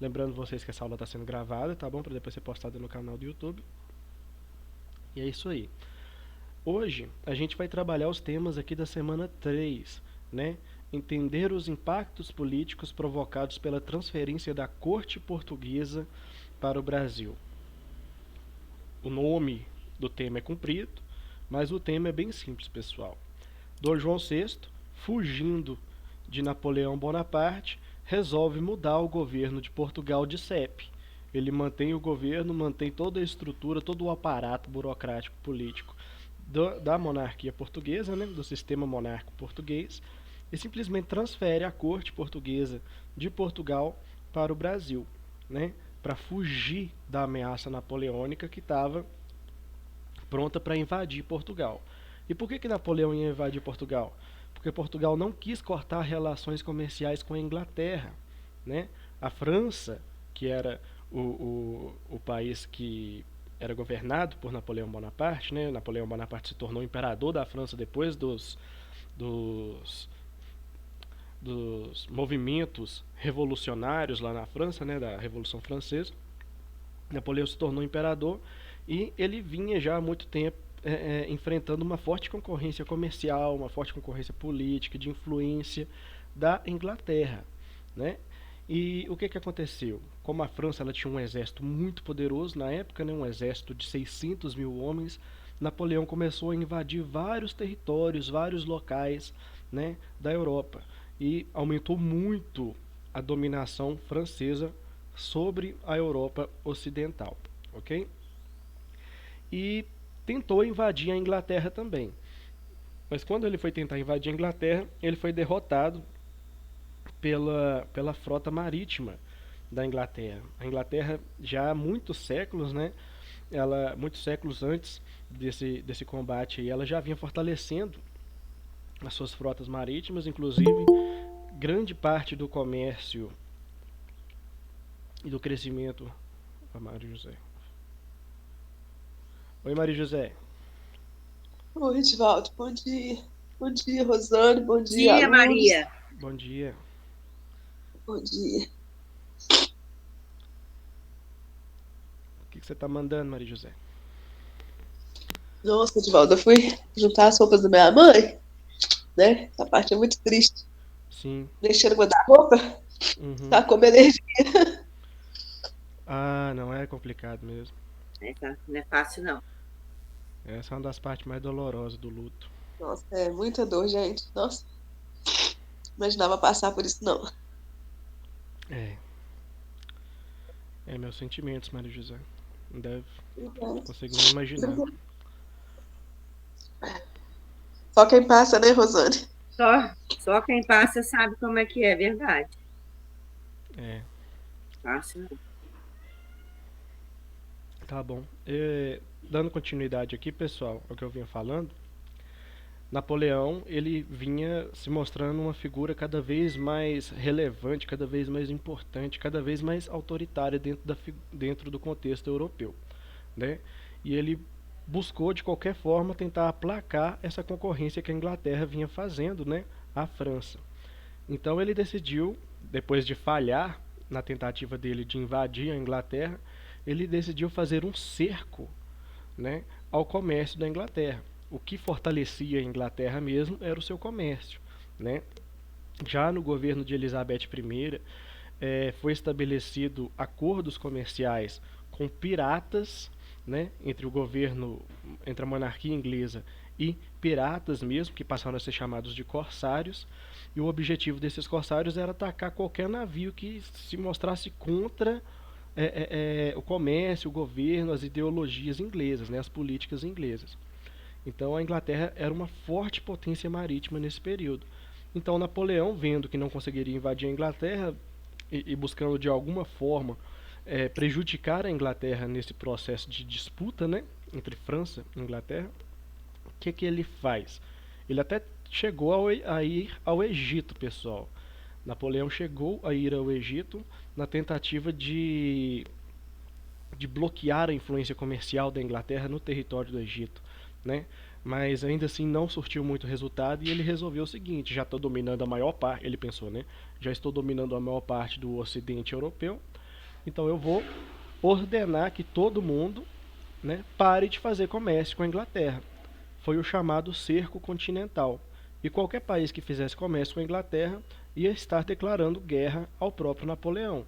Lembrando vocês que essa aula está sendo gravada, tá bom? Para depois ser postada no canal do YouTube. E é isso aí. Hoje a gente vai trabalhar os temas aqui da semana 3, né? Entender os impactos políticos provocados pela transferência da corte portuguesa para o Brasil. O nome do tema é comprido, mas o tema é bem simples, pessoal. Dom João VI, fugindo de Napoleão Bonaparte, resolve mudar o governo de Portugal de CEP. Ele mantém o governo, mantém toda a estrutura, todo o aparato burocrático político da monarquia portuguesa, né, do sistema monárquico português, e simplesmente transfere a corte portuguesa de Portugal para o Brasil, né, para fugir da ameaça napoleônica que estava pronta para invadir Portugal. E por que Napoleão ia invadir Portugal? Porque Portugal não quis cortar relações comerciais com a Inglaterra, né? A França, que era o país que era governado por Napoleão Bonaparte, né? Napoleão Bonaparte se tornou imperador da França depois dos, dos movimentos revolucionários lá na França, né? Da Revolução Francesa. Napoleão se tornou imperador e ele vinha já há muito tempo enfrentando uma forte concorrência comercial, uma forte concorrência política, de influência da Inglaterra, né? E o que aconteceu? Como a França ela tinha um exército muito poderoso na época, né, um exército de 600 mil homens, Napoleão começou a invadir vários territórios, vários locais, né, da Europa e aumentou muito a dominação francesa sobre a Europa Ocidental, ok? E tentou invadir a Inglaterra também. Mas quando ele foi tentar invadir a Inglaterra, ele foi derrotado pela frota marítima da Inglaterra. A Inglaterra já há muitos séculos, né? Muitos séculos antes desse combate, aí, ela já vinha fortalecendo as suas frotas marítimas, inclusive grande parte do comércio e do crescimento. Mário José. Oi, Maria José. Oi, Edvaldo, bom dia. Bom dia, Rosane, bom dia, Dia, alunos. Maria. Bom dia. Bom dia. O que você está mandando, Maria José? Nossa, Edvaldo, eu fui juntar as roupas da minha mãe, né? Essa parte é muito triste. Sim. Deixei no guarda-roupa, Uhum. tá com energia. Ah, não é complicado mesmo. Essa não é fácil, não. Essa é uma das partes mais dolorosas do luto. Nossa, é muita dor, gente. Nossa, imaginava passar por isso, não. É, meus sentimentos, Maria José. Não deve, Obrigada. consigo nem imaginar. Só quem passa, né, Rosane? Só quem passa sabe como é verdade. É, Fácil, não. tá bom. Dando continuidade aqui, pessoal, ao que eu vinha falando, Napoleão, ele vinha se mostrando uma figura cada vez mais relevante, cada vez mais importante, cada vez mais autoritária dentro do contexto europeu, né? E ele buscou de qualquer forma tentar aplacar essa concorrência que a Inglaterra vinha fazendo, né, à França. Então ele decidiu, depois de falhar na tentativa dele de invadir a Inglaterra, ele decidiu fazer um cerco, né, ao comércio da Inglaterra. O que fortalecia a Inglaterra mesmo era o seu comércio, né? Já no governo de Elizabeth I, foi estabelecido acordos comerciais com piratas, né, entre o governo, entre a monarquia inglesa e piratas mesmo, que passaram a ser chamados de corsários, e o objetivo desses corsários era atacar qualquer navio que se mostrasse contra o comércio, o governo, as ideologias inglesas, né, as políticas inglesas. Então a Inglaterra era uma forte potência marítima nesse período. Então Napoleão, vendo que não conseguiria invadir a Inglaterra e buscando de alguma forma prejudicar a Inglaterra nesse processo de disputa, né, entre França e Inglaterra, o que ele faz? Ele até chegou a ir ao Egito, pessoal. Napoleão chegou a ir ao Egito na tentativa de bloquear a influência comercial da Inglaterra no território do Egito, né? Mas ainda assim não surtiu muito resultado e ele resolveu o seguinte: já estou dominando a maior parte, ele pensou, né? Já estou dominando a maior parte do Ocidente europeu, Então eu vou ordenar que todo mundo, né, pare de fazer comércio com a Inglaterra. Foi o chamado cerco continental. E qualquer país que fizesse comércio com a Inglaterra ia estar declarando guerra ao próprio Napoleão,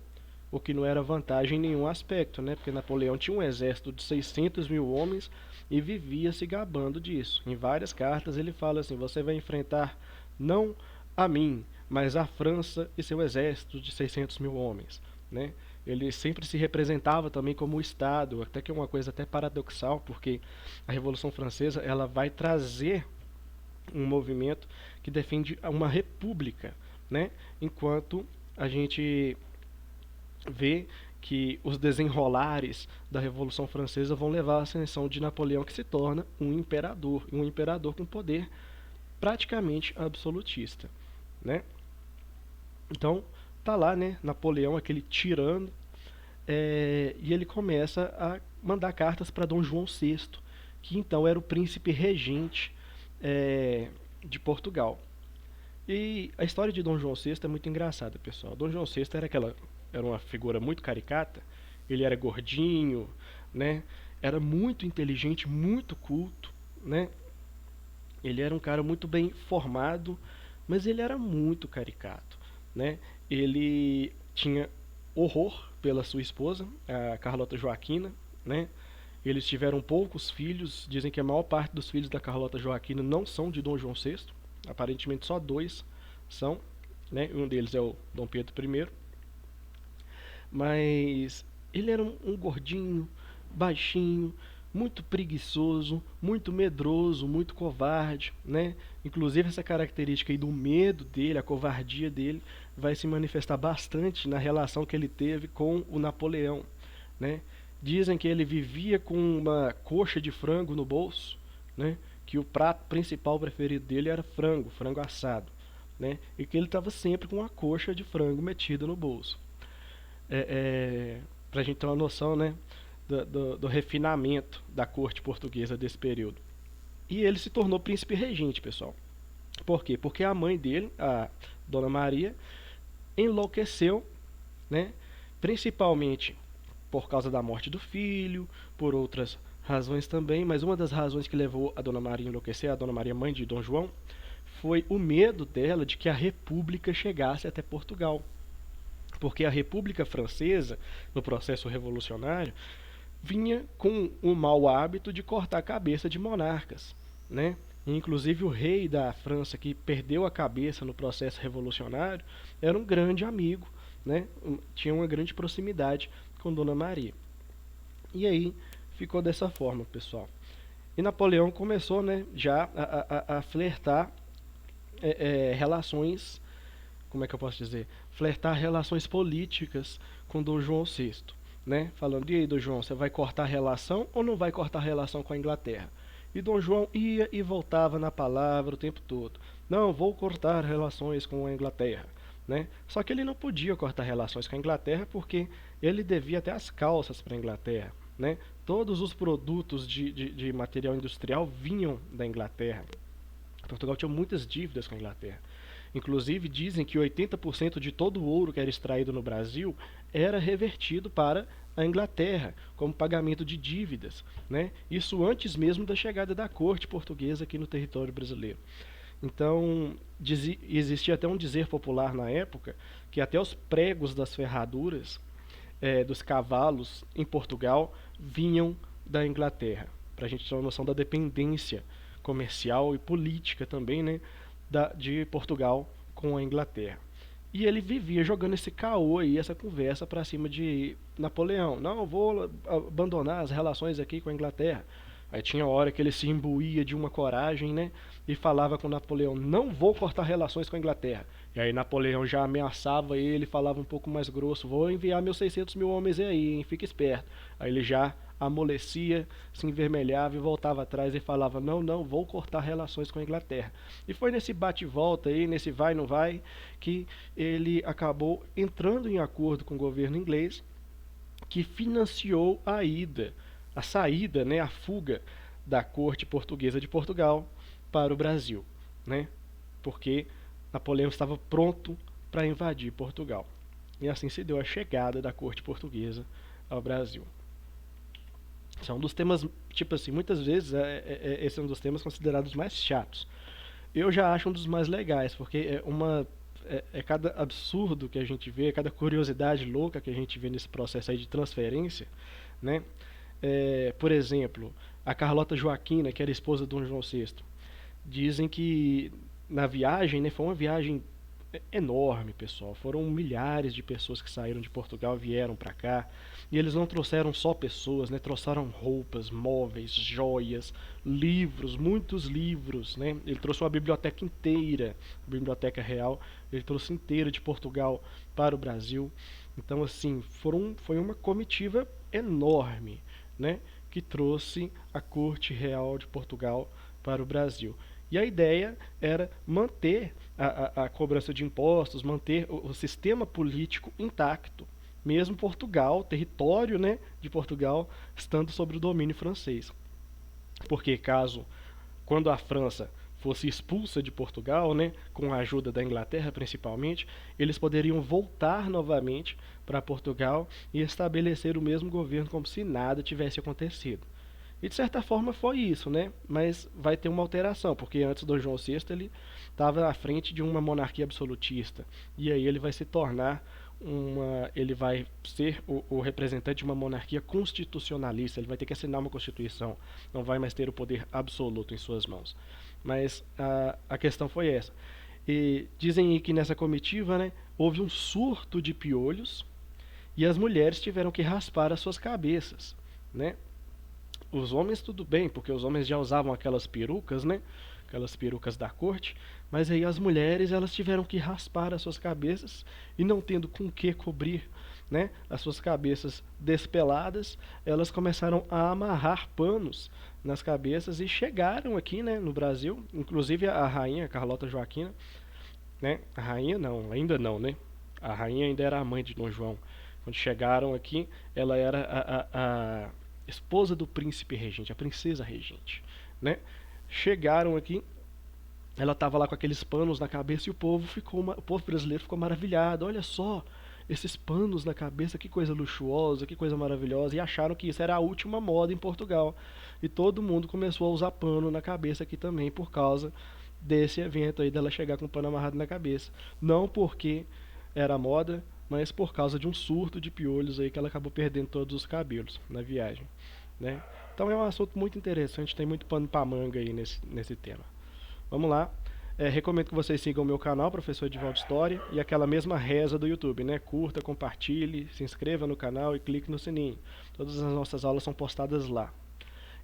o que não era vantagem em nenhum aspecto, né? Porque Napoleão tinha um exército de 600 mil homens e vivia se gabando disso. Em várias cartas ele fala assim: você vai enfrentar não a mim, mas a França e seu exército de 600 mil homens, né? Ele sempre se representava também como o Estado, até que é uma coisa até paradoxal, porque a Revolução Francesa ela vai trazer um movimento que defende uma república, né? Enquanto a gente vê que os desenrolares da Revolução Francesa vão levar à ascensão de Napoleão, que se torna um imperador com poder praticamente absolutista, né? Então, tá lá, né, Napoleão, aquele tirano, e ele começa a mandar cartas para Dom João VI, que então era o príncipe regente de Portugal. E a história de Dom João VI é muito engraçada, pessoal. Dom João VI era uma figura muito caricata. Ele era gordinho, né? Era muito inteligente, muito culto, né? Ele era um cara muito bem formado, mas ele era muito caricato, né? Ele tinha horror pela sua esposa, a Carlota Joaquina, né? Eles tiveram poucos filhos, dizem que a maior parte dos filhos da Carlota Joaquina não são de Dom João VI, aparentemente só dois são, né? Um deles é o Dom Pedro I, mas ele era um gordinho, baixinho, muito preguiçoso, muito medroso, muito covarde, né? Inclusive essa característica aí do medo dele, a covardia dele, vai se manifestar bastante na relação que ele teve com o Napoleão, né? Dizem que ele vivia com uma coxa de frango no bolso, né? Que o prato principal preferido dele era frango, frango assado, né? E que ele estava sempre com uma coxa de frango metida no bolso. Para a gente ter uma noção, né, do refinamento da corte portuguesa desse período. E ele se tornou príncipe regente, pessoal. Por quê? Porque a mãe dele, a Dona Maria, enlouqueceu, né, principalmente por causa da morte do filho, por outras razões também, mas uma das razões que levou a Dona Maria a enlouquecer, a Dona Maria mãe de Dom João, foi o medo dela de que a República chegasse até Portugal. Porque a República Francesa, no processo revolucionário, vinha com o mau hábito de cortar a cabeça de monarcas, né? Inclusive o rei da França, que perdeu a cabeça no processo revolucionário, era um grande amigo, né? Tinha uma grande proximidade com Dona Maria. E aí ficou dessa forma, pessoal. E Napoleão começou, né, já a flertar relações, como é que eu posso dizer? Flertar relações políticas com Dom João VI, né? Falando: e aí, Dom João, você vai cortar a relação ou não vai cortar a relação com a Inglaterra? E Dom João ia e voltava na palavra o tempo todo: não, vou cortar relações com a Inglaterra, né? Só que ele não podia cortar relações com a Inglaterra porque ele devia até as calças para a Inglaterra, né? Todos os produtos de material industrial vinham da Inglaterra. Portugal tinha muitas dívidas com a Inglaterra. Inclusive, dizem que 80% de todo o ouro que era extraído no Brasil era revertido para a Inglaterra, como pagamento de dívidas, né? Isso antes mesmo da chegada da corte portuguesa aqui no território brasileiro. Então, existia até um dizer popular na época que até os pregos das ferraduras dos cavalos em Portugal vinham da Inglaterra, para a gente ter uma noção da dependência comercial e política também, né, de Portugal com a Inglaterra. E ele vivia jogando esse caô aí, essa conversa para cima de Napoleão. Não, eu vou abandonar as relações aqui com a Inglaterra. Aí tinha hora que ele se imbuía de uma coragem, né? E falava com Napoleão: não vou cortar relações com a Inglaterra. E aí Napoleão já ameaçava ele, falava um pouco mais grosso: vou enviar meus 600 mil homens aí, hein? Fica esperto. Aí ele já amolecia, se envermelhava e voltava atrás e falava: não, não, vou cortar relações com a Inglaterra. E foi nesse bate-volta aí, nesse vai não vai, que ele acabou entrando em acordo com o governo inglês, que financiou a saída, né, a fuga da corte portuguesa de Portugal para o Brasil, né? Porque Napoleão estava pronto para invadir Portugal. E assim se deu a chegada da corte portuguesa ao Brasil. Esse é um dos temas, tipo assim, muitas vezes esse é um dos temas considerados mais chatos. Eu já acho um dos mais legais, porque é cada absurdo que a gente vê, cada curiosidade louca que a gente vê nesse processo aí de transferência, né? Por exemplo, a Carlota Joaquina, que era esposa de Dom João VI, dizem que na viagem, né, foi uma viagem enorme, pessoal. Foram milhares de pessoas que saíram de Portugal, vieram para cá. E eles não trouxeram só pessoas, né? Trouxeram roupas, móveis, joias, livros, muitos livros, né? Ele trouxe uma biblioteca inteira, a Biblioteca Real. Ele trouxe inteira de Portugal para o Brasil. Então, assim, foi uma comitiva enorme, né? Que trouxe a Corte Real de Portugal para o Brasil. E a ideia era manter a cobrança de impostos, manter o sistema político intacto, mesmo Portugal, território, né, de Portugal, estando sob o domínio francês. Porque quando a França fosse expulsa de Portugal, né, com a ajuda da Inglaterra principalmente, eles poderiam voltar novamente para Portugal e estabelecer o mesmo governo como se nada tivesse acontecido. E de certa forma foi isso, né? Mas vai ter uma alteração, porque antes do João VI ele estava à frente de uma monarquia absolutista. E aí ele vai se tornar ele vai ser o representante de uma monarquia constitucionalista, ele vai ter que assinar uma constituição, não vai mais ter o poder absoluto em suas mãos. Mas a questão foi essa. E dizem que nessa comitiva, né, houve um surto de piolhos e as mulheres tiveram que raspar as suas cabeças, né? Os homens tudo bem, porque os homens já usavam aquelas perucas, né? Aquelas perucas da corte, mas aí as mulheres elas tiveram que raspar as suas cabeças e não tendo com que cobrir, né, as suas cabeças despeladas, elas começaram a amarrar panos nas cabeças e chegaram aqui, né, no Brasil, inclusive a rainha Carlota Joaquina, né? A rainha não, ainda não, né? A rainha ainda era a mãe de Dom João. Quando chegaram aqui, ela era a esposa do príncipe regente, a princesa regente, né? Chegaram aqui, ela estava lá com aqueles panos na cabeça e o povo brasileiro ficou maravilhado. Olha só, esses panos na cabeça, que coisa luxuosa, que coisa maravilhosa. E acharam que isso era a última moda em Portugal. E todo mundo começou a usar pano na cabeça aqui também por causa desse evento aí dela chegar com o pano amarrado na cabeça. Não porque era moda, mas por causa de um surto de piolhos aí que ela acabou perdendo todos os cabelos na viagem, né? Então é um assunto muito interessante, tem muito pano pra manga aí nesse tema. Vamos lá. Recomendo que vocês sigam o meu canal, Professor Edivaldo História, e aquela mesma reza do YouTube, né? Curta, compartilhe, se inscreva no canal e clique no sininho. Todas as nossas aulas são postadas lá.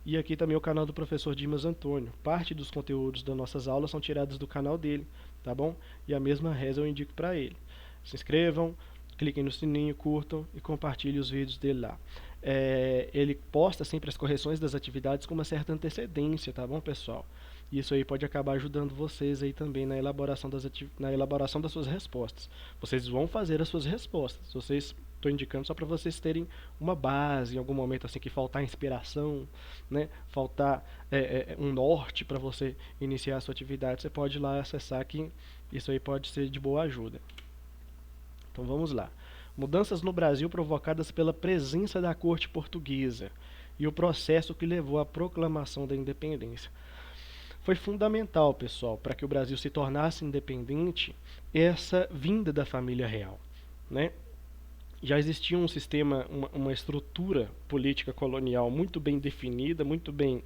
E aqui também o canal do professor Dimas Antônio. Parte dos conteúdos das nossas aulas são tirados do canal dele, tá bom? E a mesma reza eu indico para ele. Se inscrevam, cliquem no sininho, curtam e compartilhem os vídeos dele lá. Ele posta sempre as correções das atividades com uma certa antecedência, tá bom, pessoal? Isso aí pode acabar ajudando vocês aí também na elaboração das suas respostas. Vocês vão fazer as suas respostas. Vocês estou indicando só para vocês terem uma base em algum momento assim que faltar inspiração, né? Faltar um norte para você iniciar a sua atividade. Você pode ir lá acessar que isso aí pode ser de boa ajuda. Então vamos lá. Mudanças no Brasil provocadas pela presença da corte portuguesa e o processo que levou à proclamação da independência. Foi fundamental, pessoal, para que o Brasil se tornasse independente, essa vinda da família real, né? Já existia um sistema, uma estrutura política colonial muito bem definida, muito bem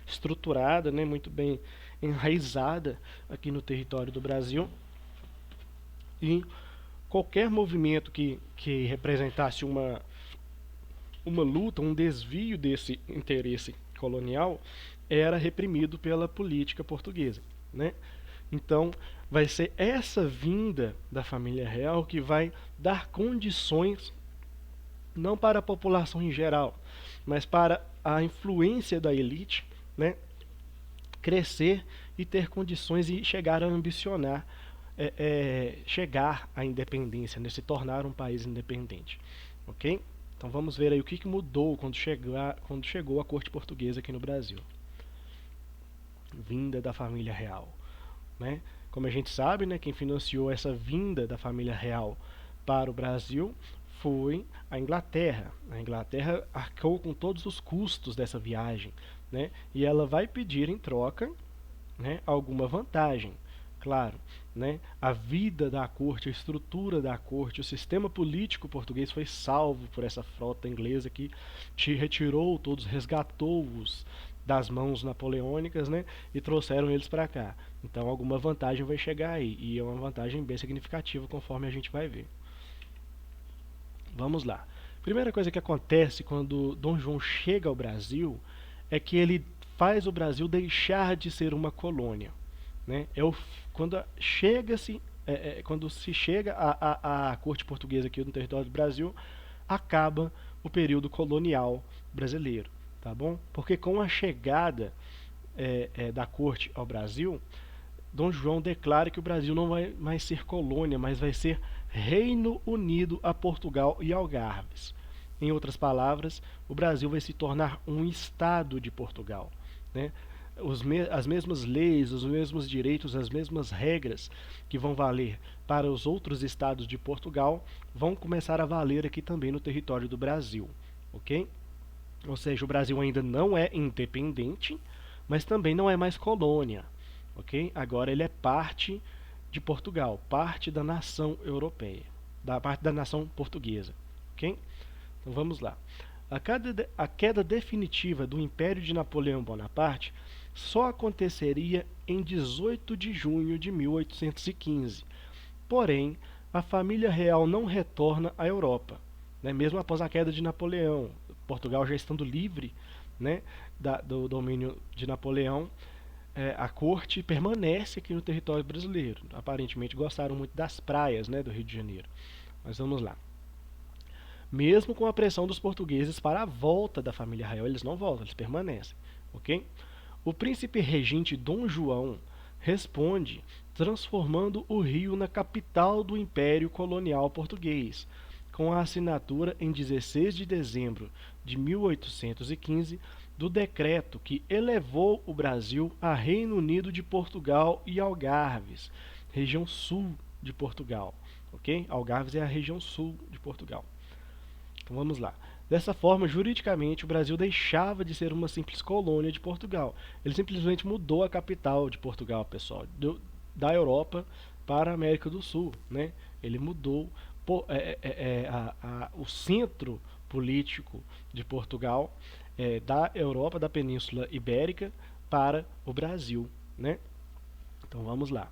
estruturada, né? Muito bem enraizada aqui no território do Brasil. E qualquer movimento que representasse uma luta, um desvio desse interesse colonial, era reprimido pela política portuguesa, né? Então, vai ser essa vinda da família real que vai dar condições, não para a população em geral, mas para a influência da elite, né, crescer e ter condições e chegar a ambicionar, chegar à independência, né, se tornar um país independente. Ok? Então vamos ver aí o que mudou quando chegou a corte portuguesa aqui no Brasil. Vinda da família real, né? Como a gente sabe, né, quem financiou essa vinda da família real para o Brasil foi a Inglaterra. A Inglaterra arcou com todos os custos dessa viagem, né? E ela vai pedir em troca, né, alguma vantagem. Claro, né, a vida da corte, a estrutura da corte, o sistema político português foi salvo por essa frota inglesa que te retirou todos, resgatou-os das mãos napoleônicas, né, e trouxeram eles para cá. Então alguma vantagem vai chegar aí, e é uma vantagem bem significativa conforme a gente vai ver. Vamos lá. Primeira coisa que acontece quando Dom João chega ao Brasil é que ele faz o Brasil deixar de ser uma colônia, né? Quando se chega à corte portuguesa aqui no território do Brasil, acaba o período colonial brasileiro, tá bom? Porque com a chegada da corte ao Brasil, Dom João declara que o Brasil não vai mais ser colônia, mas vai ser Reino Unido a Portugal e Algarves. Em outras palavras, o Brasil vai se tornar um estado de Portugal, né? As mesmas leis, os mesmos direitos, as mesmas regras que vão valer para os outros estados de Portugal vão começar a valer aqui também no território do Brasil, ok? Ou seja, o Brasil ainda não é independente, mas também não é mais colônia, ok? Agora ele é parte de Portugal, parte da nação europeia, parte da nação portuguesa, ok? Então vamos lá. A queda definitiva do Império de Napoleão Bonaparte só aconteceria em 18 de junho de 1815. Porém, a família real não retorna à Europa, né, mesmo após a queda de Napoleão. Portugal já estando livre, né, do domínio de Napoleão, a corte permanece aqui no território brasileiro. Aparentemente gostaram muito das praias, né, do Rio de Janeiro. Mas vamos lá. Mesmo com a pressão dos portugueses para a volta da família real, eles não voltam, eles permanecem, ok? O príncipe regente Dom João responde transformando o Rio na capital do Império Colonial Português, com a assinatura em 16 de dezembro de 1815 do decreto que elevou o Brasil a Reino Unido de Portugal e Algarves, região sul de Portugal, ok? Algarves é a região sul de Portugal. Então vamos lá. Dessa forma, juridicamente, o Brasil deixava de ser uma simples colônia de Portugal. Ele simplesmente mudou a capital de Portugal, pessoal, da Europa para a América do Sul, né? Ele mudou o centro político de Portugal, da Europa, da Península Ibérica, para o Brasil, né? Então vamos lá.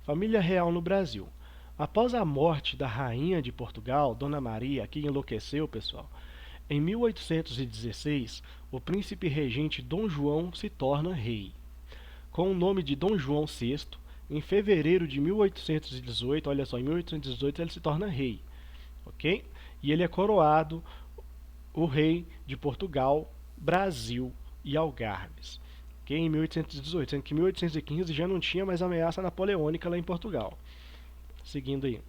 Família real no Brasil. Após a morte da rainha de Portugal, Dona Maria, que enlouqueceu, pessoal, em 1816, o príncipe regente Dom João se torna rei. Com o nome de Dom João VI, em fevereiro de 1818, olha só, em 1818 ele se torna rei, ok? E ele é coroado o rei de Portugal, Brasil e Algarves, ok? Em 1818, sendo que em 1815 já não tinha mais ameaça napoleônica lá em Portugal. Seguindo aí.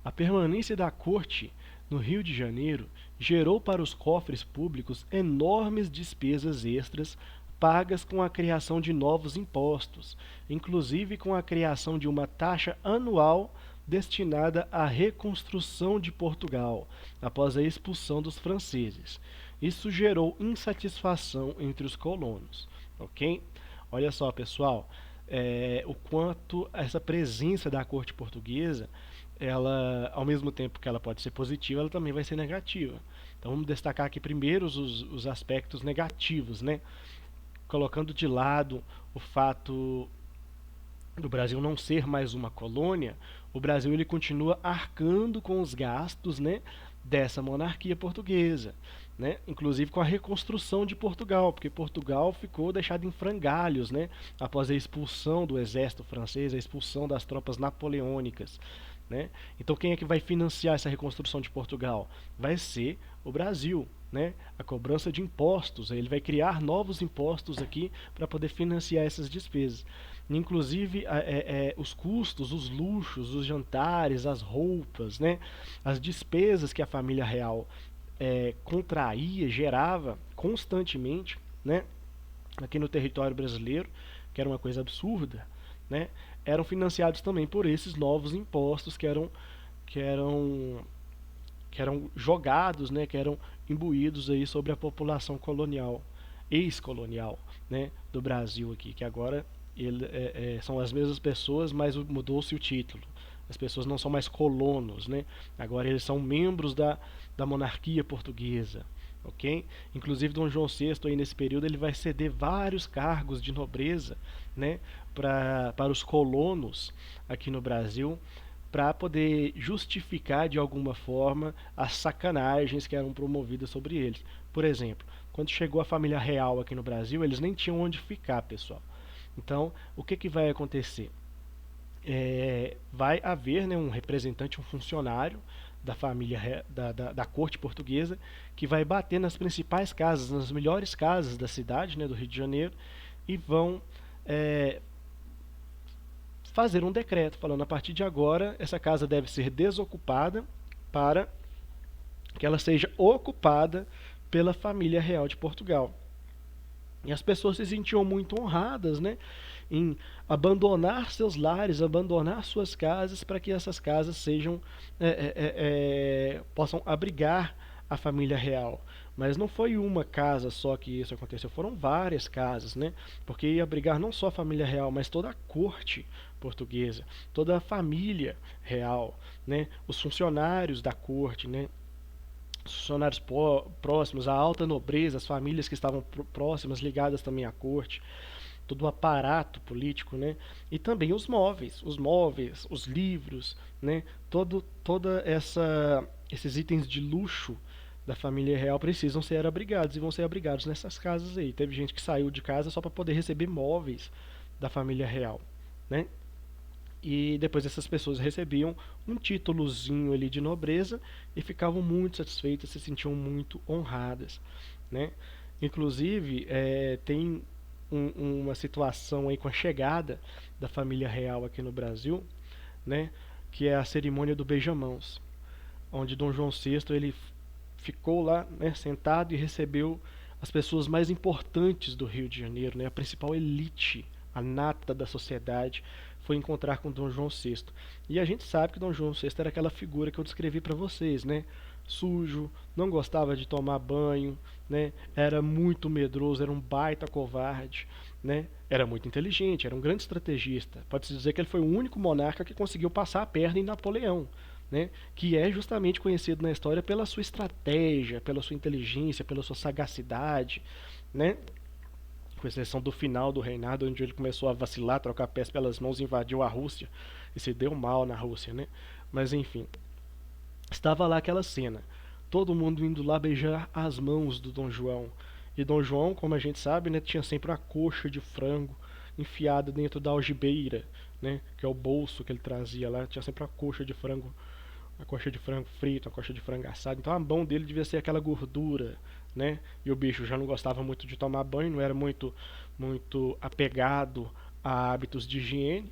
A permanência da corte no Rio de Janeiro gerou para os cofres públicos enormes despesas extras pagas com a criação de novos impostos, inclusive com a criação de uma taxa anual destinada à reconstrução de Portugal após a expulsão dos franceses. Isso gerou insatisfação entre os colonos, ok? Olha só, pessoal, o quanto essa presença da corte portuguesa, ela, ao mesmo tempo que ela pode ser positiva, ela também vai ser negativa. Então vamos destacar aqui primeiro os aspectos negativos, né? Colocando de lado o fato do Brasil não ser mais uma colônia, o Brasil ele continua arcando com os gastos, né, dessa monarquia portuguesa, né, inclusive com a reconstrução de Portugal, porque Portugal ficou deixado em frangalhos, né, após a expulsão do exército francês, a expulsão das tropas napoleônicas, né? Então quem é que vai financiar essa reconstrução de Portugal? Vai ser o Brasil, né? A cobrança de impostos, ele vai criar novos impostos aqui para poder financiar essas despesas. Inclusive os custos, os luxos, os jantares, as roupas, né? As despesas que a família real contraía, gerava constantemente, né? Aqui no território brasileiro, que era uma coisa absurda, né? eram financiados também por esses novos impostos que eram que eram jogados, né, que eram imbuídos aí sobre a população colonial, ex-colonial, né, do Brasil aqui, que agora são as mesmas pessoas, mas mudou-se o título. As pessoas não são mais colonos, né? Agora eles são membros da monarquia portuguesa, ok? Inclusive Dom João VI aí nesse período ele vai ceder vários cargos de nobreza, né, para os colonos aqui no Brasil, para poder justificar de alguma forma as sacanagens que eram promovidas sobre eles. Por exemplo, quando chegou a família real aqui no Brasil, eles nem tinham onde ficar, pessoal. Então, o que, que vai acontecer? Vai haver, né, um representante, um funcionário da família da corte portuguesa que vai bater nas principais casas, nas melhores casas da cidade, né, do Rio de Janeiro, e vão é, fazer um decreto falando a partir de agora essa casa deve ser desocupada para que ela seja ocupada pela família real de Portugal. E as pessoas se sentiam muito honradas, né, em abandonar seus lares, abandonar suas casas para que essas casas sejam possam abrigar a família real. Mas não foi uma casa só que isso aconteceu, foram várias casas, né? Porque ia abrigar não só a família real, mas toda a corte portuguesa, toda a família real, né? Os funcionários da corte, né? Os funcionários próximos, a alta nobreza, as famílias que estavam próximas, ligadas também à corte, todo o aparato político, né? E também os móveis, os livros, né? Toda esses itens de luxo da família real precisam ser abrigados e vão ser abrigados nessas casas aí. Teve gente que saiu de casa só para poder receber móveis da família real, né? E depois essas pessoas recebiam um títulozinho ali de nobreza e ficavam muito satisfeitas, se sentiam muito honradas, né? Inclusive, tem uma situação aí com a chegada da família real aqui no Brasil, né? Que é a cerimônia do beijamãos, onde Dom João VI ele ficou lá, né, sentado e recebeu as pessoas mais importantes do Rio de Janeiro, né? A principal elite, a nata da sociedade, foi encontrar com Dom João VI. E a gente sabe que Dom João VI era aquela figura que eu descrevi para vocês, né? Sujo, não gostava de tomar banho, né? Era muito medroso, era um baita covarde, né? Era muito inteligente, era um grande estrategista. Pode-se dizer que ele foi o único monarca que conseguiu passar a perna em Napoleão, né? Que é justamente conhecido na história pela sua estratégia, pela sua inteligência, pela sua sagacidade, né? Com exceção do final do reinado, onde ele começou a vacilar, trocar pés pelas mãos, invadiu a Rússia e se deu mal na Rússia, né? Mas enfim, estava lá aquela cena, todo mundo indo lá beijar as mãos do Dom João. E Dom João, como a gente sabe, né, tinha sempre uma coxa de frango enfiada dentro da algibeira, né, que é o bolso que ele trazia lá, tinha sempre a coxa de frango frito, a coxa de frango assado. Então a mão dele devia ser aquela gordura, né? E o bicho já não gostava muito de tomar banho, não era muito apegado a hábitos de higiene,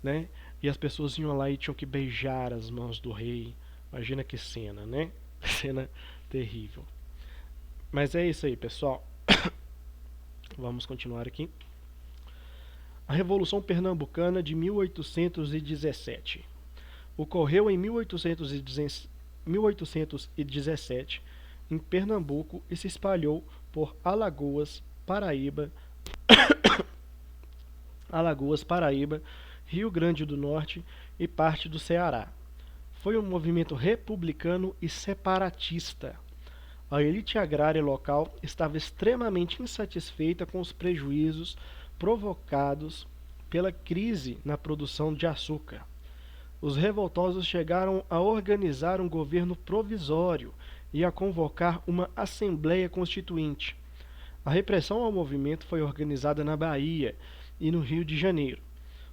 né? E as pessoas iam lá e tinham que beijar as mãos do rei. Imagina que cena, né? Cena terrível. Mas é isso aí, pessoal. Vamos continuar aqui. A Revolução Pernambucana de 1817. Ocorreu em 1817 em Pernambuco e se espalhou por Paraíba, Rio Grande do Norte e parte do Ceará. Foi um movimento republicano e separatista. A elite agrária local estava extremamente insatisfeita com os prejuízos provocados pela crise na produção de açúcar. Os revoltosos chegaram a organizar um governo provisório e a convocar uma Assembleia Constituinte. A repressão ao movimento foi organizada na Bahia e no Rio de Janeiro.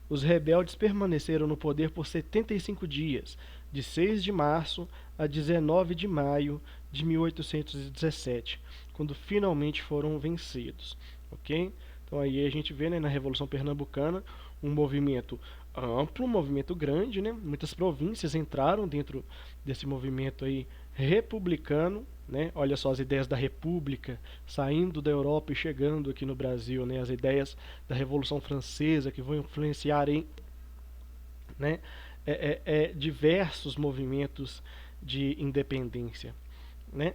Os rebeldes permaneceram no poder por 75 dias, de 6 de março a 19 de maio de 1817, quando finalmente foram vencidos. Ok? Então aí a gente vê, né, na Revolução Pernambucana um movimento amplo, um movimento grande, né? Muitas províncias entraram dentro desse movimento aí republicano, né? Olha só as ideias da República saindo da Europa e chegando aqui no Brasil, né? As ideias da Revolução Francesa que vão influenciar em né? Diversos movimentos de independência, né?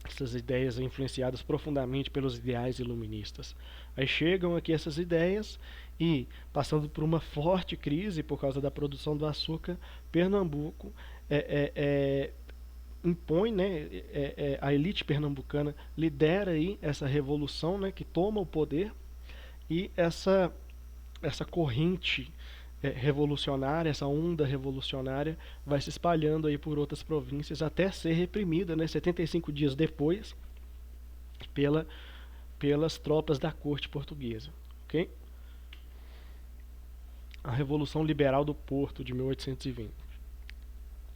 Essas ideias influenciadas profundamente pelos ideais iluministas. Aí chegam aqui essas ideias e, passando por uma forte crise por causa da produção do açúcar, Pernambuco impõe, né, a elite pernambucana lidera aí essa revolução, né, que toma o poder, e essa corrente revolucionária, essa onda revolucionária vai se espalhando aí por outras províncias até ser reprimida, né, 75 dias depois, pelas tropas da corte portuguesa. Ok? A Revolução Liberal do Porto de 1820.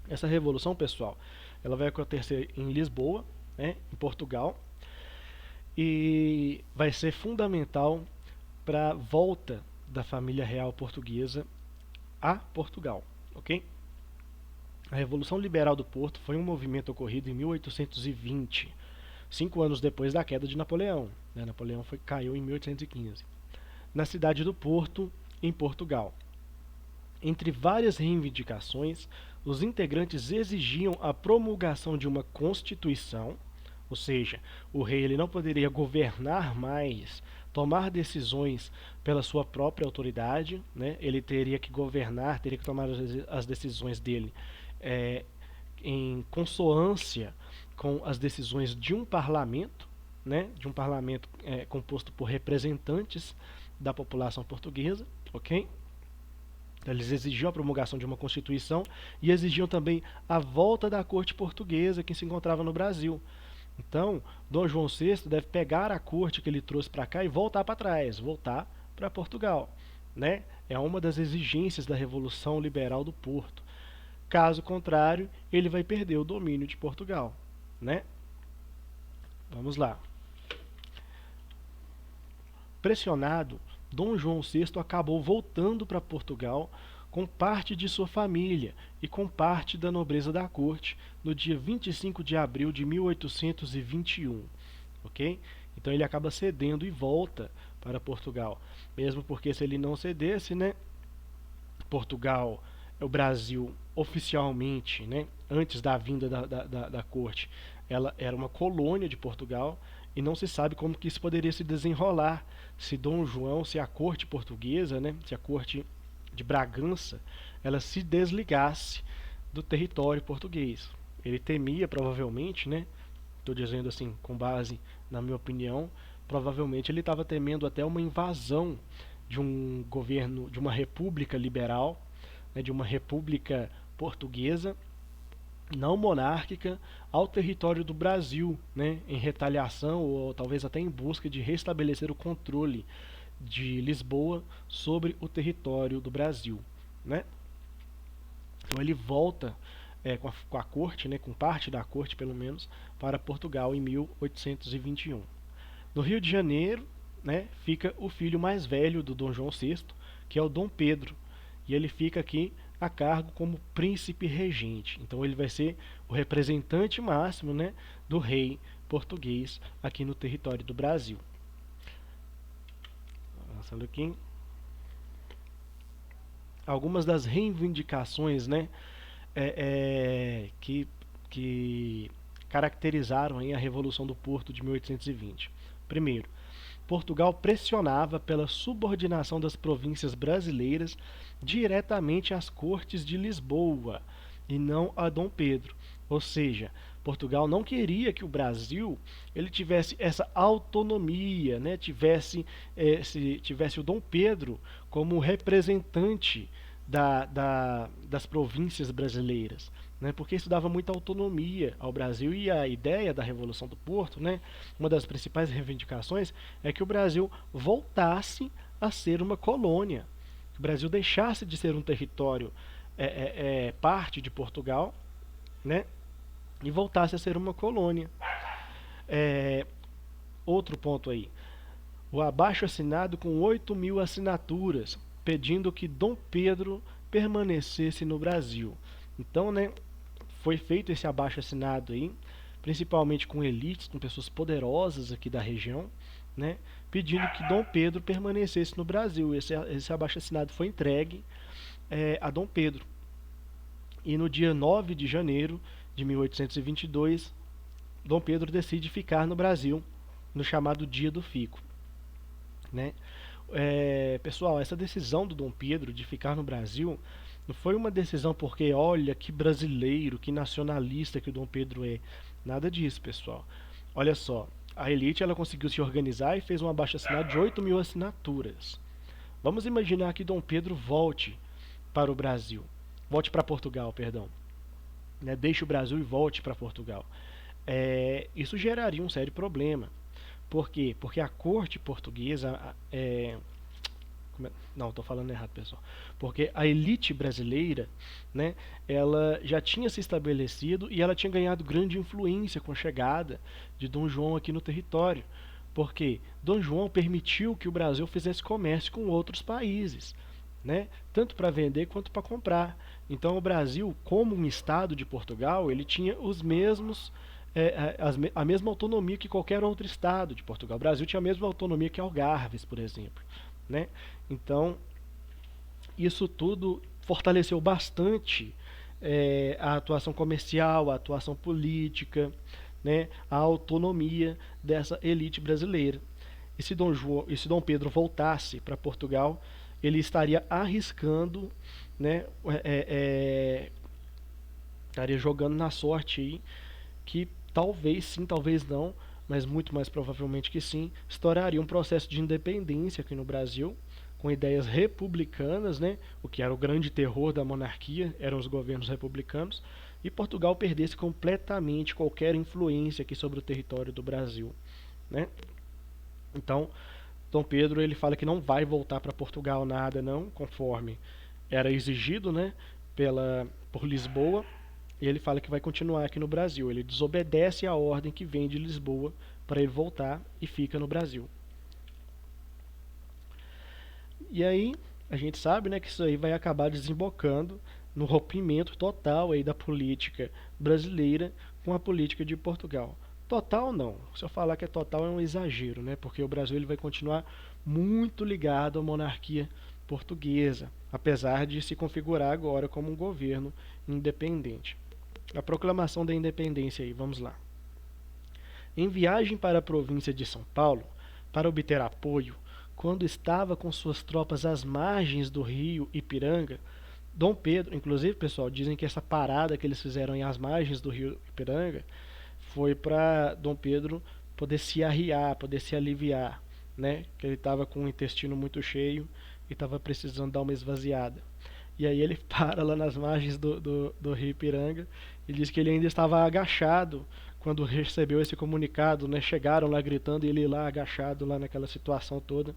Essa revolução, pessoal, ela vai acontecer em Lisboa, né, em Portugal, e vai ser fundamental para a volta da família real portuguesa a Portugal, ok? A Revolução Liberal do Porto foi um movimento ocorrido em 1820, 5 anos depois da queda de Napoleão. Né? Napoleão caiu em 1815, na cidade do Porto, em Portugal. Entre várias reivindicações, os integrantes exigiam a promulgação de uma Constituição, ou seja, o rei ele não poderia governar mais, tomar decisões pela sua própria autoridade, né? Ele teria que governar, teria que tomar as decisões dele em consoância com as decisões de um parlamento, né? De um parlamento composto por representantes da população portuguesa, ok? Eles exigiam a promulgação de uma Constituição e exigiam também a volta da corte portuguesa que se encontrava no Brasil. Então, Dom João VI deve pegar a corte que ele trouxe para cá e voltar para trás, voltar para Portugal, né? É uma das exigências da Revolução Liberal do Porto. Caso contrário, ele vai perder o domínio de Portugal, né? Vamos lá. Pressionado, Dom João VI acabou voltando para Portugal com parte de sua família e com parte da nobreza da corte no dia 25 de abril de 1821, ok? Então ele acaba cedendo e volta para Portugal, mesmo porque se ele não cedesse, né, Portugal, o Brasil oficialmente, né, antes da vinda da corte, ela era uma colônia de Portugal e não se sabe como que isso poderia se desenrolar se Dom João, se a corte portuguesa, né, se a corte de Bragança, ela se desligasse do território português. Ele temia, provavelmente, né, estou dizendo assim com base na minha opinião, provavelmente ele estava temendo até uma invasão de um governo, de uma república liberal, né, de uma república portuguesa não monárquica ao território do Brasil, né, em retaliação ou talvez até em busca de restabelecer o controle de Lisboa sobre o território do Brasil, né? Então ele volta com a corte, né, com parte da corte pelo menos, para Portugal em 1821. No Rio de Janeiro, né, fica o filho mais velho do Dom João VI, que é o Dom Pedro, e ele fica aqui a cargo como príncipe regente. Então ele vai ser o representante máximo, né, do rei português aqui no território do Brasil. Avançando aqui. Algumas das reivindicações, né, que caracterizaram aí a Revolução do Porto de 1820. Primeiro, Portugal pressionava pela subordinação das províncias brasileiras diretamente às cortes de Lisboa e não a Dom Pedro. Ou seja, Portugal não queria que o Brasil ele tivesse essa autonomia, né? tivesse o Dom Pedro como representante das províncias brasileiras, né? Porque isso dava muita autonomia ao Brasil, e a ideia da Revolução do Porto, né? Uma das principais reivindicações é que o Brasil voltasse a ser uma colônia, que o Brasil deixasse de ser um território parte de Portugal, né? E voltasse a ser uma colônia. Outro ponto aí, o abaixo-assinado com 8.000 assinaturas, pedindo que Dom Pedro permanecesse no Brasil. Então, né, foi feito esse abaixo-assinado aí, principalmente com elites, com pessoas poderosas aqui da região, né, pedindo que Dom Pedro permanecesse no Brasil. Esse abaixo-assinado foi entregue a Dom Pedro. E no dia 9 de janeiro de 1822, Dom Pedro decide ficar no Brasil, no chamado Dia do Fico, né? Pessoal, essa decisão do Dom Pedro de ficar no Brasil não foi uma decisão porque, olha, que brasileiro, que nacionalista que o Dom Pedro é. Nada disso, pessoal. Olha só, a elite ela conseguiu se organizar e fez um abaixo-assinado de 8.000 assinaturas. Vamos imaginar que Dom Pedro volte para o Brasil, volte para Portugal, perdão, né? Deixe o Brasil e volte para Portugal. Isso geraria um sério problema. Por quê? Porque a corte portuguesa, não, estou falando errado, pessoal. Porque a elite brasileira, né, ela já tinha se estabelecido e ela tinha ganhado grande influência com a chegada de Dom João aqui no território. Porque Dom João permitiu que o Brasil fizesse comércio com outros países, né, tanto para vender quanto para comprar. Então o Brasil, como um estado de Portugal, ele tinha os mesmos a mesma autonomia que qualquer outro estado de Portugal. O Brasil tinha a mesma autonomia que Algarves, por exemplo, né? Então, isso tudo fortaleceu bastante a atuação comercial, a atuação política, né, a autonomia dessa elite brasileira. E se Dom Pedro voltasse para Portugal, ele estaria arriscando, né, estaria jogando na sorte aí, que talvez sim, talvez não, mas muito mais provavelmente que sim, estouraria um processo de independência aqui no Brasil, com ideias republicanas, né? O que era o grande terror da monarquia, eram os governos republicanos, e Portugal perdesse completamente qualquer influência aqui sobre o território do Brasil, né? Então, Dom Pedro ele fala que não vai voltar para Portugal nada não, conforme era exigido, né, por Lisboa. E ele fala que vai continuar aqui no Brasil. Ele desobedece a ordem que vem de Lisboa para ele voltar e fica no Brasil. E aí, a gente sabe, né, que isso aí vai acabar desembocando no rompimento total aí da política brasileira com a política de Portugal. Total não. Se eu falar que é total é um exagero, né? Porque o Brasil ele vai continuar muito ligado à monarquia portuguesa, apesar de se configurar agora como um governo independente. A proclamação da independência aí, vamos lá. Em viagem para a província de São Paulo, para obter apoio, quando estava com suas tropas às margens do rio Ipiranga, Dom Pedro, inclusive, pessoal, dizem que essa parada que eles fizeram às margens do rio Ipiranga foi para Dom Pedro poder se arriar, poder se aliviar, né? Que ele estava com o intestino muito cheio e estava precisando dar uma esvaziada. E aí ele para lá nas margens do rio Ipiranga e diz que ele ainda estava agachado quando recebeu esse comunicado, né? Chegaram lá gritando e ele lá agachado lá naquela situação toda,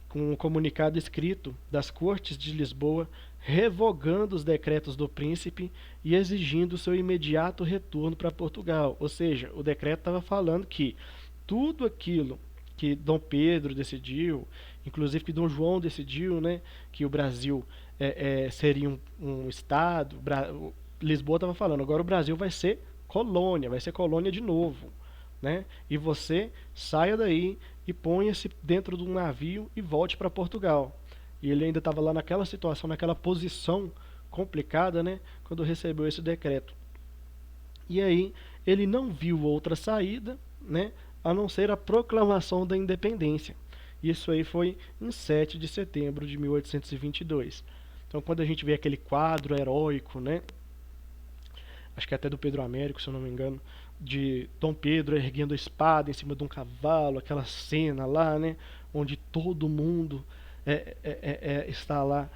com um comunicado escrito das cortes de Lisboa revogando os decretos do príncipe e exigindo seu imediato retorno para Portugal. Ou seja, o decreto estava falando que tudo aquilo que Dom Pedro decidiu, inclusive que Dom João decidiu, né, que o Brasil seria um estado. Lisboa estava falando, agora o Brasil vai ser colônia de novo, né? E você saia daí e ponha-se dentro de um navio e volte para Portugal. E ele ainda estava lá naquela situação, naquela posição complicada, né, quando recebeu esse decreto. E aí ele não viu outra saída, né, a não ser a proclamação da independência. Isso aí foi em 7 de setembro de 1822. Então, quando a gente vê aquele quadro heróico, né, acho que até do Pedro Américo, se eu não me engano, de Dom Pedro erguendo a espada em cima de um cavalo, aquela cena lá, né, onde todo mundo está lá,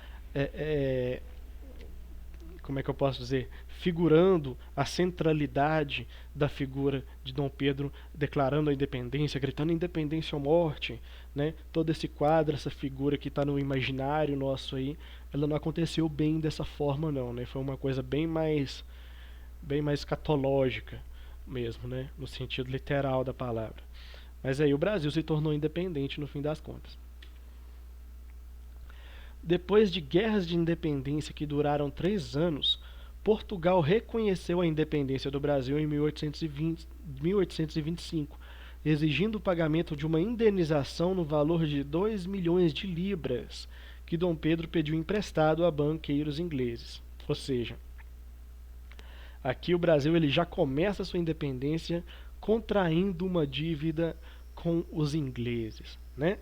como é que eu posso dizer, figurando a centralidade da figura de Dom Pedro, declarando a independência, gritando independência ou morte, né? Todo esse quadro, essa figura que está no imaginário nosso aí, ela não aconteceu bem dessa forma não, né? Foi uma coisa bem mais escatológica mesmo, né? No sentido literal da palavra. Mas aí o Brasil se tornou independente no fim das contas. Depois de guerras de independência que duraram 3 anos, Portugal reconheceu a independência do Brasil em 1825, exigindo o pagamento de uma indenização no valor de 2 milhões de libras, que Dom Pedro pediu emprestado a banqueiros ingleses. Ou seja, aqui o Brasil ele já começa a sua independência contraindo uma dívida com os ingleses, né?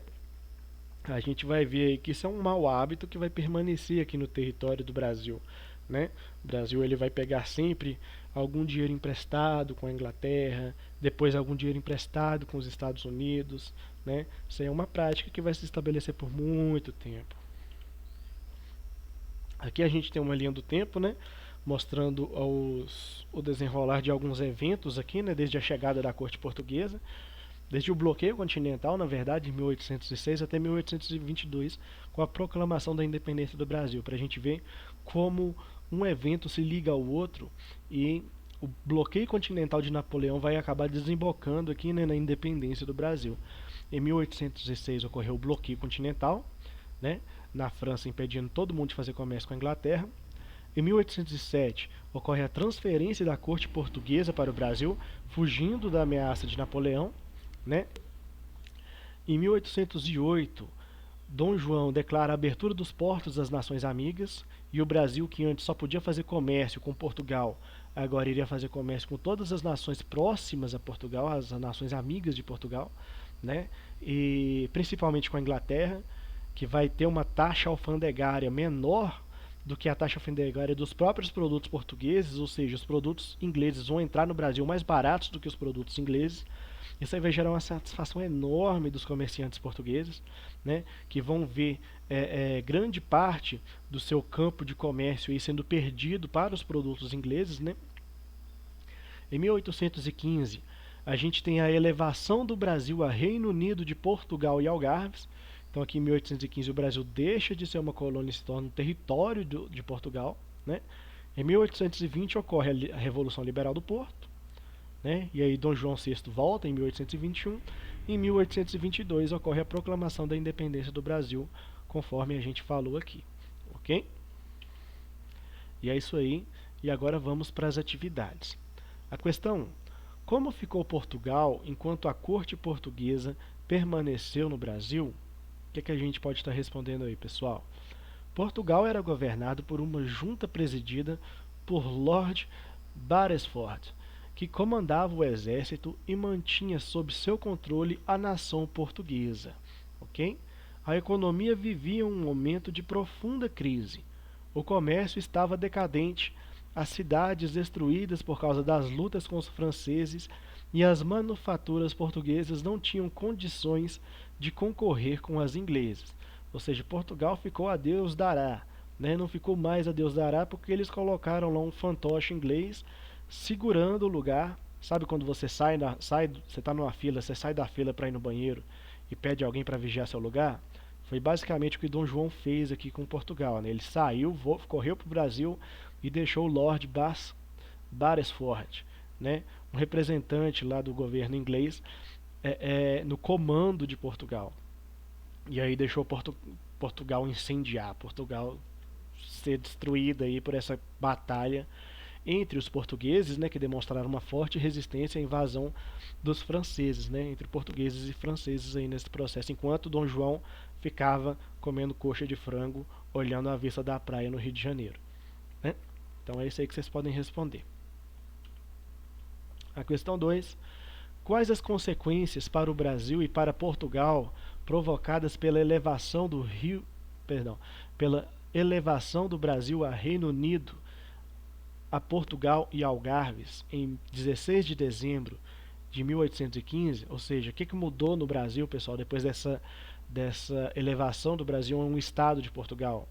A gente vai ver aí que isso é um mau hábito que vai permanecer aqui no território do Brasil, né? O Brasil ele vai pegar sempre algum dinheiro emprestado com a Inglaterra, depois algum dinheiro emprestado com os Estados Unidos, né? Isso aí é uma prática que vai se estabelecer por muito tempo. Aqui a gente tem uma linha do tempo, né? Mostrando o desenrolar de alguns eventos aqui, né? Desde a chegada da corte portuguesa, desde o bloqueio continental, na verdade, de 1806 até 1822, com a proclamação da independência do Brasil, para a gente ver como um evento se liga ao outro e o bloqueio continental de Napoleão vai acabar desembocando aqui, né, na independência do Brasil. Em 1806 ocorreu o bloqueio continental, né, na França impedindo todo mundo de fazer comércio com a Inglaterra. Em 1807 ocorre a transferência da corte portuguesa para o Brasil, fugindo da ameaça de Napoleão, né? Em 1808, Dom João declara a abertura dos portos às nações amigas e o Brasil, que antes só podia fazer comércio com Portugal, agora iria fazer comércio com todas as nações próximas a Portugal, as nações amigas de Portugal, né? E principalmente com a Inglaterra, que vai ter uma taxa alfandegária menor do que a taxa alfandegária dos próprios produtos portugueses, ou seja, os produtos ingleses vão entrar no Brasil mais baratos do que os produtos ingleses. Isso aí vai gerar uma satisfação enorme dos comerciantes portugueses, né, que vão ver grande parte do seu campo de comércio aí sendo perdido para os produtos ingleses, né. Em 1815, a gente tem a elevação do Brasil a Reino Unido de Portugal e Algarves. Então aqui em 1815 o Brasil deixa de ser uma colônia e se torna um território de Portugal, né. Em 1820 ocorre a Revolução Liberal do Porto, né? E aí Dom João VI volta em 1821. Em 1822 ocorre a proclamação da independência do Brasil, conforme a gente falou aqui, ok? E é isso aí. E agora vamos para as atividades. A questão 1. Como ficou Portugal enquanto a corte portuguesa permaneceu no Brasil? O que a gente pode estar respondendo aí, pessoal? Portugal era governado por uma junta presidida por Lord Beresford, que comandava o exército e mantinha sob seu controle a nação portuguesa. Ok? A economia vivia um momento de profunda crise. O comércio estava decadente, as cidades destruídas por causa das lutas com os franceses e as manufaturas portuguesas não tinham condições de concorrer com as inglesas. Ou seja, Portugal ficou a Deus dará, né? Não ficou mais a Deus dará porque eles colocaram lá um fantoche inglês segurando o lugar. Sabe quando você você está numa fila, você sai da fila para ir no banheiro e pede alguém para vigiar seu lugar? Foi basicamente o que Dom João fez aqui com Portugal, né? Ele saiu, correu para o Brasil e deixou o Lord Beresford, né? Um representante lá do governo inglês no comando de Portugal. E aí deixou Portugal incendiar, Portugal ser destruída aí por essa batalha entre os portugueses, né, que demonstraram uma forte resistência à invasão dos franceses, né, entre portugueses e franceses aí nesse processo, enquanto Dom João ficava comendo coxa de frango, olhando a vista da praia no Rio de Janeiro, né? Então é isso aí que vocês podem responder. A questão 2. Quais as consequências para o Brasil e para Portugal provocadas pela elevação do pela elevação do Brasil a Reino Unido, a Portugal e Algarves em 16 de dezembro de 1815? Ou seja, o que mudou no Brasil, pessoal, depois dessa elevação do Brasil a um estado de Portugal?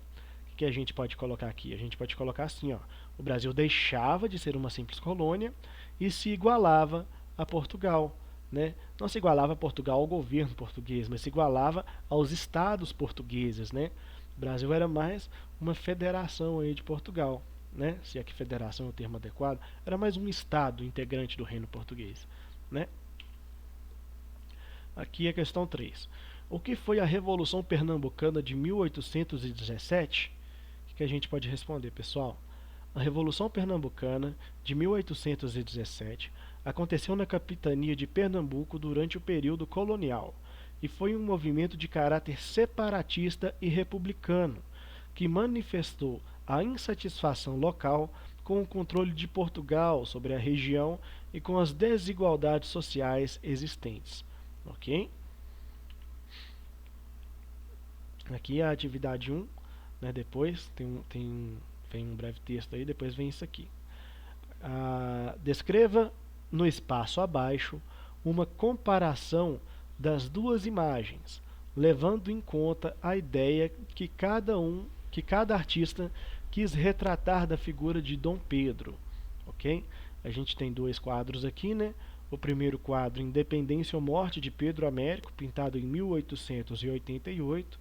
O que a gente pode colocar aqui? A gente pode colocar assim, ó, o Brasil deixava de ser uma simples colônia e se igualava a Portugal, né? Não se igualava a Portugal ao governo português, mas se igualava aos estados portugueses, né? O Brasil era mais uma federação aí de Portugal, né? Se é que federação é o termo adequado, era mais um estado integrante do reino português, né? Aqui a questão 3. O que foi a Revolução Pernambucana de 1817? O que a gente pode responder, pessoal? A Revolução Pernambucana de 1817 aconteceu na capitania de Pernambuco durante o período colonial. e foi um movimento de caráter separatista e republicano, que manifestou a insatisfação local com o controle de Portugal sobre a região e com as desigualdades sociais existentes. Ok? Aqui é a atividade 1, né? Depois vem um breve texto aí, depois vem isso aqui. Descreva no espaço abaixo uma comparação das duas imagens, levando em conta a ideia que cada artista quis retratar da figura de Dom Pedro. Ok? A gente tem dois quadros aqui, né? O primeiro quadro, Independência ou Morte de Pedro Américo, pintado em 1888.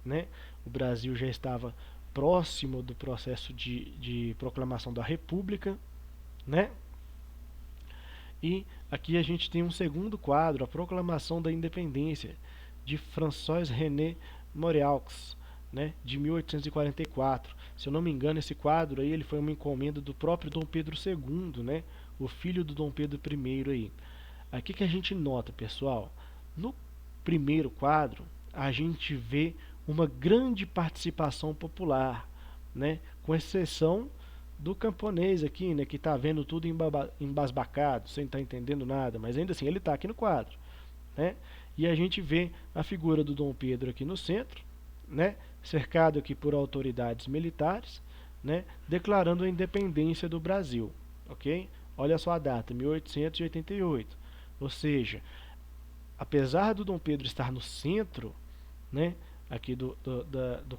Né? O Brasil já estava próximo do processo de proclamação da República. Né? E aqui a gente tem um segundo quadro, a Proclamação da Independência, de François-René Moriaux, né, de 1844. Se eu não me engano, esse quadro aí ele foi uma encomenda do próprio Dom Pedro II, né, o filho do Dom Pedro I. Aí. Aqui que a gente nota, pessoal, no primeiro quadro, a gente vê uma grande participação popular, né, com exceção do camponês aqui, né, que está vendo tudo embasbacado, sem estar entendendo nada, mas ainda assim ele está aqui no quadro, né? E a gente vê a figura do Dom Pedro aqui no centro, né, cercado aqui por autoridades militares, né, declarando a independência do Brasil, ok? Olha só a data, 1888. Ou seja, apesar do Dom Pedro estar no centro, né, aqui do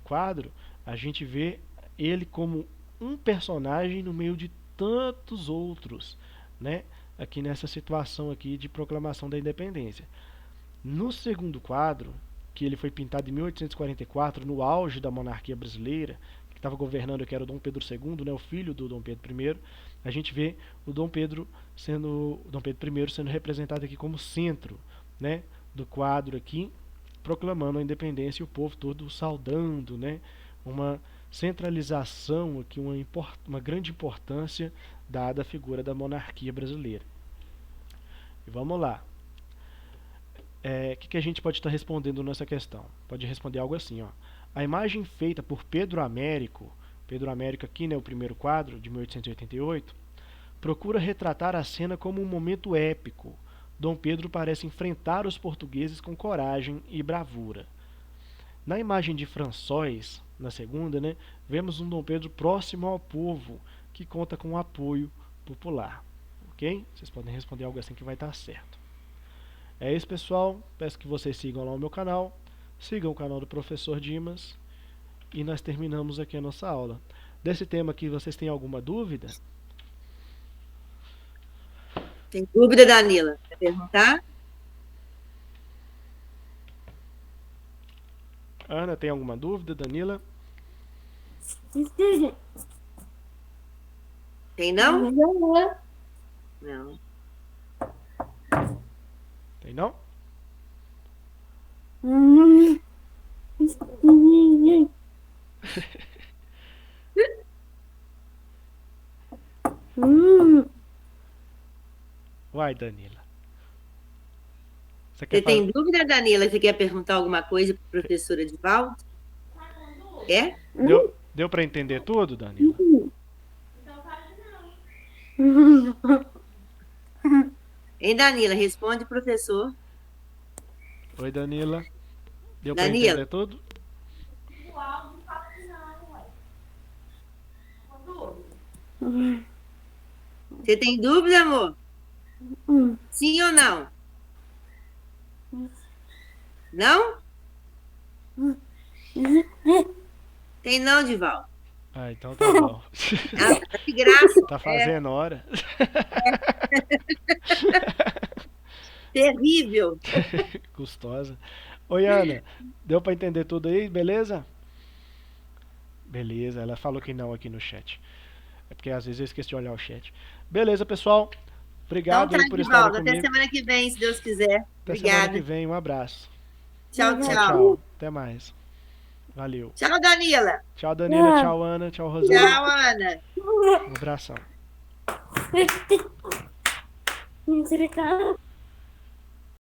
quadro, a gente vê ele como um personagem no meio de tantos outros, né, aqui nessa situação aqui de proclamação da independência. No segundo quadro, que ele foi pintado em 1844, no auge da monarquia brasileira, que estava governando, que era o Dom Pedro II, né, o filho do Dom Pedro I, a gente vê o Dom Pedro I sendo representado aqui como centro, né, do quadro aqui, proclamando a independência e o povo todo saudando, né, uma centralização aqui, uma grande importância dada à figura da monarquia brasileira. E vamos lá. Que a gente pode estar respondendo nessa questão? Pode responder algo assim, ó. A imagem feita por Pedro Américo aqui, né, o primeiro quadro, de 1888, procura retratar a cena como um momento épico. Dom Pedro parece enfrentar os portugueses com coragem e bravura. Na imagem de François, na segunda, né, vemos um Dom Pedro próximo ao povo, que conta com o apoio popular. Ok? Vocês podem responder algo assim que vai estar certo. É isso, pessoal. Peço que vocês sigam lá o meu canal, sigam o canal do Professor Dimas, e nós terminamos aqui a nossa aula. Desse tema aqui, vocês têm alguma dúvida? Tem dúvida, Danila? Quer perguntar? Ana, tem alguma dúvida? Danila? Tem não? Não. Tem não? Vai, Danila. Você tem dúvida, Danila? Você quer perguntar alguma coisa para a professora Edivaldo? É? Deu para entender tudo, Danila? Hein, Danila? Responde, professor. Oi, Danila. Deu para Danila. entender tudo? Você tem dúvida, amor? Sim ou não? Não? Tem não, Divaldo? Ah, então tá bom. Ah, tá de graça. Tá fazendo hora. Terrível. Custosa. Oi, Ana. Deu pra entender tudo aí, beleza? Beleza, ela falou que não aqui no chat. É porque às vezes eu esqueci de olhar o chat. Beleza, pessoal. Obrigado então, tá, aí por estarem Divaldo, comigo. até semana que vem, se Deus quiser. Até Obrigada. semana que vem. Um abraço. Tchau, Tchau, tchau. tchau. Até mais. Valeu. Tchau, Danila. Tchau, Danila. Tchau, Ana. Tchau, Rosana. Tchau, Ana. Um abração. Misericórdia.